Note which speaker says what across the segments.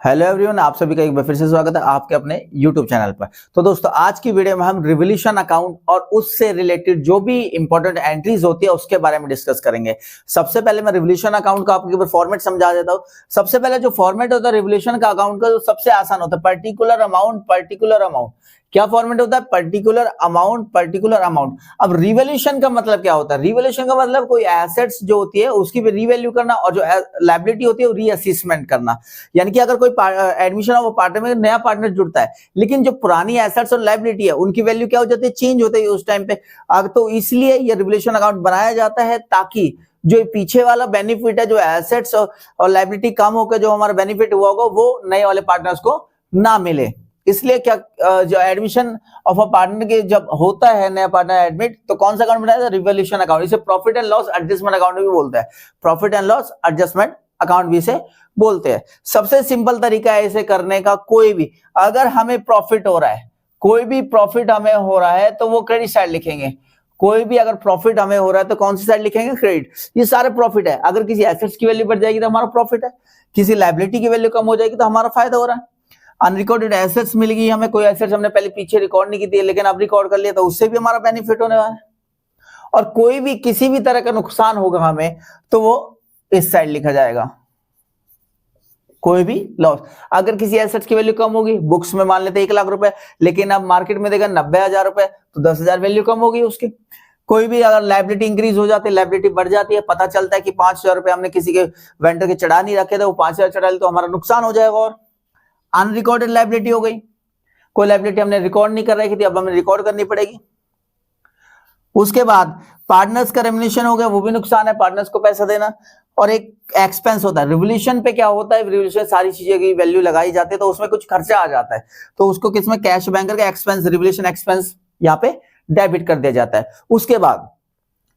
Speaker 1: Hello everyone, आप सभी का एक बार फिर से स्वागत है आपके अपने यूट्यूब चैनल पर। तो दोस्तों, आज की वीडियो में हम रिवोल्यूशन अकाउंट और उससे रिलेटेड जो भी इंपॉर्टेंट एंट्रीज होती है उसके बारे में डिस्कस करेंगे। सबसे पहले मैं रिवोल्यूशन अकाउंट का आपके ऊपर फॉर्मेट समझा देता हूँ। सबसे पहले जो फॉर्मेट होता है रिवोल्यूशन का अकाउंट का, जो सबसे आसान होता है, पर्टिकुलर अमाउंट। क्या फॉर्मेट होता है? Particular amount. अब रिवोल्यूशन का मतलब क्या होता है? रिवोल्यूशन का मतलब कोई एसेट्स जो होती है उसकी भी रीवैल्यू करना और जो लायबिलिटी होती है वो रीअसेसमेंट करना। यानी कि अगर कोई एडमिशन ऑफ पार्टनर में नया पार्टनर जुड़ता है, लेकिन जो पुरानी एसेट्स और लायबिलिटी है उनकी वैल्यू क्या हो जाती है? चेंज होती है उस टाइम पे। तो इसलिए ये रिवोल्यूशन अकाउंट बनाया जाता है ताकि जो पीछे वाला बेनिफिट है, जो एसेट्स और लायबिलिटी कम होकर जो हमारा बेनिफिट हुआ होगा, वो नए वाले पार्टनर्स को ना मिले। इसलिए क्या जो एडमिशन ऑफ अ पार्टनर के जब होता है नया पार्टनर एडमिट, तो कौन सा अकाउंट बनाया जाता है? Revaluation account. इसे profit and loss adjustment account भी बोलते हैं। Profit and loss adjustment account भी इसे बोलते हैं। सबसे सिंपल तरीका है इसे करने का। कोई भी अगर हमें प्रॉफिट हो रहा है, कोई भी प्रॉफिट हमें हो रहा है तो वो क्रेडिट साइड लिखेंगे। कोई भी अगर प्रॉफिट हमें हो रहा है तो कौन सी साइड लिखेंगे? क्रेडिट। ये सारे प्रॉफिट है। अगर किसी एसेट्स की वैल्यू बढ़ जाएगी तो हमारा प्रॉफिट है, किसी लायबिलिटी की वैल्यू कम हो जाएगी तो हमारा फायदा हो रहा है। अनरिकॉर्डेड एसेट्स मिल गई हमें, कोई एसेट्स हमने पहले पीछे रिकॉर्ड नहीं की थी लेकिन अब रिकॉर्ड कर लिया, तो उससे भी हमारा बेनिफिट होने वाला है। और कोई भी किसी भी तरह का नुकसान होगा हमें तो वो इस साइड लिखा जाएगा। कोई भी लॉस, अगर किसी एसेट्स की वैल्यू कम होगी, बुक्स में मान लेते 1 लाख रुपए, लेकिन अब मार्केट में देखा 90,000 रुपए, तो 10,000 वैल्यू कम होगी उसकी। कोई भी अगर लायबिलिटी इंक्रीज हो जाती है, लायबिलिटी बढ़ जाती है, पता चलता है कि 5,000 रुपए हमने किसी के वेंडर के चढ़ा नहीं रखे थे, वो 5,000 चढ़ा लिए, तो हमारा नुकसान हो जाएगा। और अनरिकॉर्डेड लायबिलिटी हो गई, कोई लायबिलिटी हमने रिकॉर्ड नहीं कर रही थी, अब हमें रिकॉर्ड करनी पड़ेगी। उसके बाद पार्टनर्स का रेम्युनेशन हो गया, वो भी नुकसान है, पार्टनर्स को पैसा देना। और एक एक्सपेंस होता है रिवोल्यूशन पे। क्या होता है? रिवोल्यूशन सारी चीजें की वैल्यू लगाई जाती है तो उसमें कुछ खर्चा आ जाता है, तो उसको किसमें? कैश बैंकर का एक्सपेंस, रिवोल्यूशन एक्सपेंस यहाँ पे डेबिट कर दिया जाता है। उसके बाद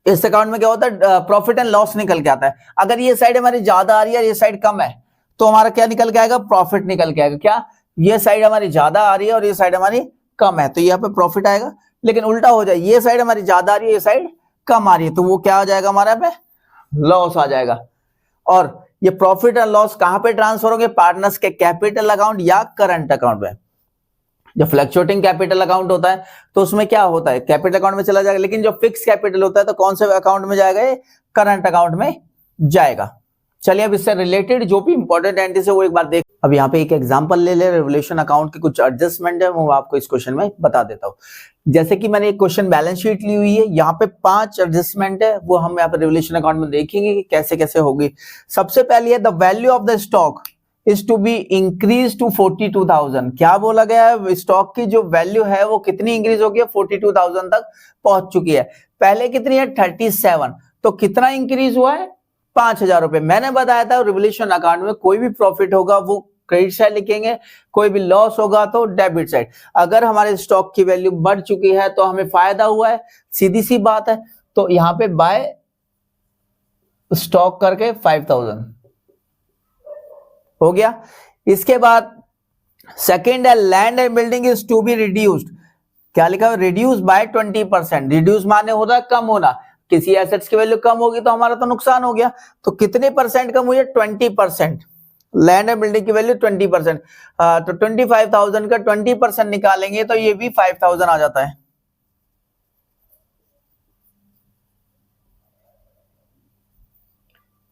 Speaker 1: इस अकाउंट में क्या होता है? प्रॉफिट एंड लॉस निकल के आता है। अगर ये साइड हमारी ज्यादा आ रही है, ये साइड कम है, तो हमारा क्या निकल के आएगा? प्रॉफिट निकल के आएगा। क्या? ये साइड हमारी ज्यादा आ रही है और ये साइड हमारी कम है, तो यहाँ पे प्रॉफिट आएगा। लेकिन उल्टा हो जाए, ये साइड हमारी ज्यादा आ रही है, ये साइड कम आ रही है, तो वो क्या आ जाएगा? हमारा पे लॉस आ जाएगा। और ये प्रॉफिट एंड लॉस कहां पे ट्रांसफर होंगे? पार्टनर्स के कैपिटल अकाउंट या करंट अकाउंट में। जो फ्लक्चुएटिंग कैपिटल अकाउंट होता है तो उसमें क्या होता है? कैपिटल अकाउंट में चला जाएगा। लेकिन जो फिक्स कैपिटल होता है तो कौन से अकाउंट में जाएगा? ये करंट अकाउंट में जाएगा। चलिए अब इससे रिलेटेड जो भी इंपॉर्टेंट एंट्रीज है वो एक बार देख। अब यहाँ पे एक एग्जांपल ले ले, रिवोल्यूशन अकाउंट के कुछ एडजस्टमेंट है वो आपको इस क्वेश्चन में बता देता हूँ। जैसे कि मैंने एक क्वेश्चन बैलेंस शीट ली हुई है, यहाँ पे 5 एडजस्टमेंट है, वो हम यहाँ पे रिवोल्यूशन अकाउंट में देखेंगे कि कैसे कैसे होगी। सबसे पहले है the value of the stock is to be increase to 42,000। क्या बोला गया है? स्टॉक की जो वैल्यू है वो कितनी इंक्रीज हो गई है? 42,000 तक पहुंच चुकी है। पहले कितनी है? 37। तो कितना इंक्रीज हुआ है? 5,000 रुपए। मैंने बताया था रिवोल्यूशन अकाउंट में कोई भी प्रॉफिट होगा वो क्रेडिट साइड लिखेंगे, कोई भी लॉस होगा तो डेबिट साइड। अगर हमारे स्टॉक की वैल्यू बढ़ चुकी है तो हमें फायदा हुआ है, सीधी सी बात है। तो यहां पे बाय स्टॉक करके 5,000 हो गया। इसके बाद सेकेंड है land and building is to be reduced. क्या लिखा है? Reduce by 20%। रिड्यूस माने होता है कम होना। किसी एसेट्स की वैल्यू कम होगी तो हमारा तो नुकसान हो गया। तो कितने परसेंट कम हुई है? 20%। लैंड एंड बिल्डिंग की वैल्यू 20%। तो 25,000 का 20% निकालेंगे तो ये भी 5,000 आ जाता है।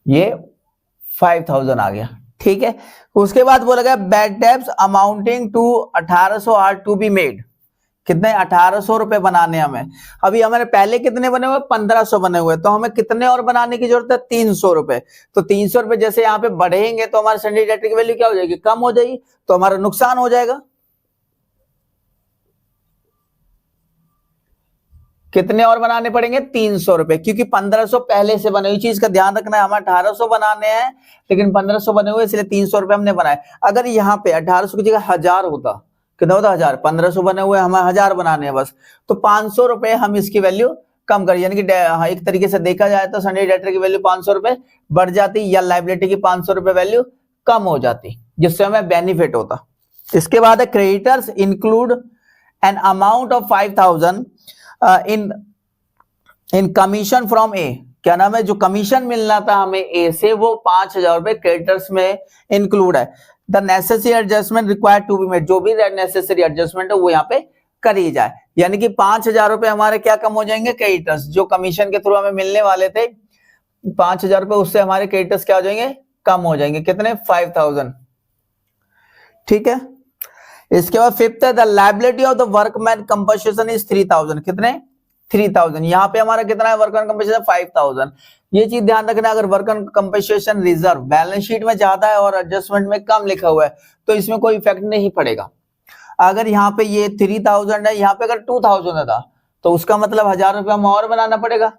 Speaker 1: ये 5,000 आ गया, ठीक है। उसके बाद बोला गया bad debts amounting to 1800 are to be made. कितने? 1800 रुपए बनाने हमें। अभी हमारे पहले कितने बने हुए? 1500 बने हुए, तो हमें कितने और बनाने की जरूरत है? 300 रुपए। तो 300 रुपए जैसे यहाँ पे बढ़ेंगे तो हमारे सन्डे डेब्ट की वैल्यू क्या हो जाएगी? कम हो जाएगी, तो हमारा नुकसान हो जाएगा। कितने और बनाने पड़ेंगे? 300 रुपए, क्योंकि 1500 पहले से बने हुई चीज का ध्यान रखना है। हमें 1800 बनाने हैं लेकिन 1500 बने हुए, इसलिए 300 रुपए हमने बनाए। अगर यहाँ पे 1800 की जगह 1000 होता, कितना होता? 1000। 1500 बने हुए, हमें 1000 बनाने हैं बस, तो 500 रुपए हम इसकी वैल्यू कम कर, यानी कि एक तरीके से देखा जाए तो सन्डे डेब्टर की वैल्यू 500 रुपए बढ़ जाती या लायबिलिटी की 500 रुपए वैल्यू कम हो जाती, जिससे हमें बेनिफिट होता। इसके बाद है creditors include an amount of 5,000 in commission from A. क्या नाम है? जो कमीशन मिलना था हमें ए से, वो 5,000 रुपए क्रेडिटर्स में इंक्लूड है। The necessary adjustment required to be made, जो भी नेसेसरी एडजस्टमेंट है वो यहाँ पे करी जाए। यानी कि 5,000 रुपए हमारे क्या कम हो जाएंगे, क्रेडिटर्स जो कमीशन के थ्रू हमें मिलने वाले थे 5,000 रुपए, उससे हमारे क्रेडिटर्स क्या हो जाएंगे, कम हो जाएंगे। कितने, 5,000। ठीक है। इसके बाद फिफ्थ है the liability of the workman compensation is 3,000। कितने, 3,000। यहाँ पे हमारा कितना है, वर्कमैन कंपनसेशन 5,000। ये चीज ध्यान रखना, अगर workman compensation reserve balance sheet में ज्यादा है और एडजस्टमेंट में कम लिखा हुआ है तो इसमें कोई इफेक्ट नहीं पड़ेगा। अगर यहाँ पे ये 3,000 है, यहाँ पे अगर 2,000 था तो उसका मतलब 1,000 रुपये हम और बनाना पड़ेगा,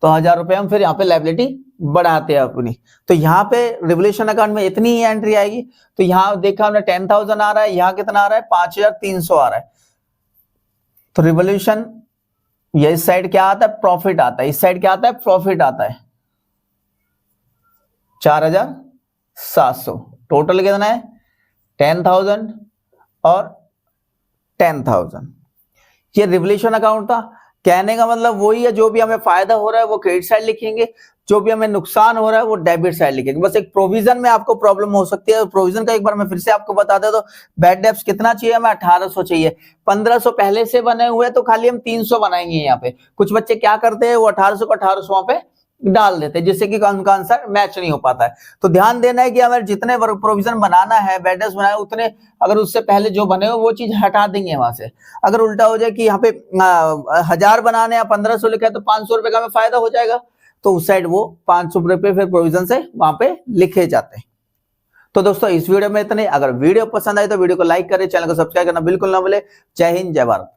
Speaker 1: तो 1,000 रुपये हम फिर यहाँ पे लायबिलिटी बढ़ाते हैं अपनी। तो यहाँ पे रिवोल्यूशन अकाउंट में इतनी ही एंट्री आएगी। तो यहाँ देखा हमने 10,000 आ रहा है, यहाँ कितना आ रहा है, 5,300 आ रहा है। तो रिवोल्यूशन ये इस साइड क्या आता है, प्रॉफिट आता है, इस साइड क्या आता है, प्रॉफिट आता है 4,700। टोटल कितना है, 10,000 और 10,000। ये रिवोल्यूशन अकाउंट था। कहने का मतलब वही है, जो भी हमें फायदा हो रहा है वो क्रेडिट साइड लिखेंगे, जो भी हमें नुकसान हो रहा है वो डेबिट साइड लिखेंगे। बस एक प्रोविजन में आपको प्रॉब्लम हो सकती है। प्रोविजन का एक बार मैं फिर से आपको बता दे, तो बैड डेब्ट्स कितना चाहिए हमें, 1,800 चाहिए। 1,500 पहले से बने हुए तो खाली हम 300 बनाएंगे। यहाँ पे कुछ बच्चे क्या करते हैं, वो 1,800 को 1,800 वहां पे डाल देते हैं, जिससे कि उनका आंसर मैच नहीं हो पाता है। तो ध्यान देना है कि हमें जितने प्रोविजन बनाना है, बैड डेब्ट्स बनाना है, उतने अगर उससे पहले जो बने हो वो चीज हटा देंगे वहां से। अगर उल्टा हो जाए कि यहाँ पे 1,000 बनाने या 1,500 लिखा है तो 500 रुपए का हमें फायदा हो जाएगा, तो उस साइड वो 500 रुपए फिर प्रोविजन से वहां पे लिखे जाते हैं। तो दोस्तों इस वीडियो में इतने। अगर वीडियो पसंद आए तो वीडियो को लाइक करें, चैनल को सब्सक्राइब करना बिल्कुल ना भूले। जय हिंद, जय भारत।